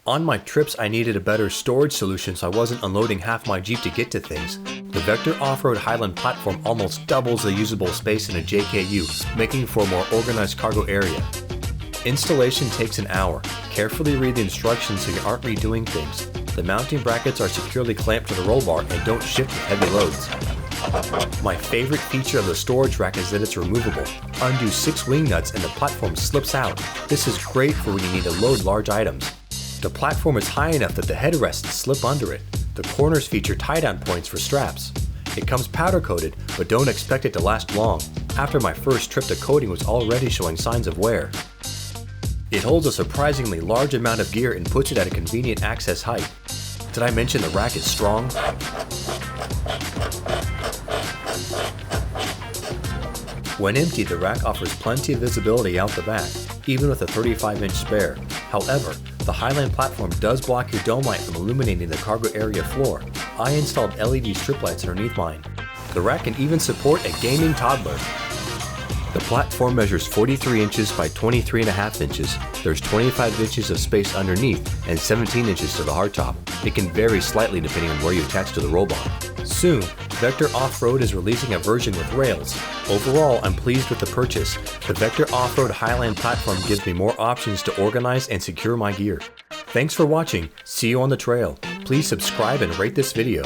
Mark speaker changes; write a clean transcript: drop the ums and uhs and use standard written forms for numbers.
Speaker 1: On my trips, I needed a better storage solution so I wasn't unloading half my Jeep to get to things. The Vector OffRoad Highland Platform almost doubles the usable space in a JKU, making for a more organized cargo area. Installation takes an hour. Carefully read the instructions so you aren't redoing things. The mounting brackets are securely clamped to the roll bar and don't shift with heavy loads. My favorite feature of the storage rack is that it's removable. Undo 6 wing nuts and the platform slips out. This is great for when you need to load large items. The platform is high enough that the headrests slip under it. The corners feature tie-down points for straps. It comes powder coated, but don't expect it to last long. After my first trip, the coating was already showing signs of wear. It holds a surprisingly large amount of gear and puts it at a convenient access height. Did I mention the rack is strong? When empty, the rack offers plenty of visibility out the back, even with a 35-inch spare. However, the Highland platform does block your dome light from illuminating the cargo area floor. I installed LED strip lights underneath mine. The rack can even support a gaming toddler. The platform measures 43 inches by 23.5 inches. There's 25 inches of space underneath and 17 inches to the hardtop. It can vary slightly depending on where you attach to the roll bar. Soon, Vector OffRoad is releasing a version with rails. Overall, I'm pleased with the purchase. The Vector OffRoad Highland Platform gives me more options to organize and secure my gear. Thanks for watching. See you on the trail. Please subscribe and rate this video.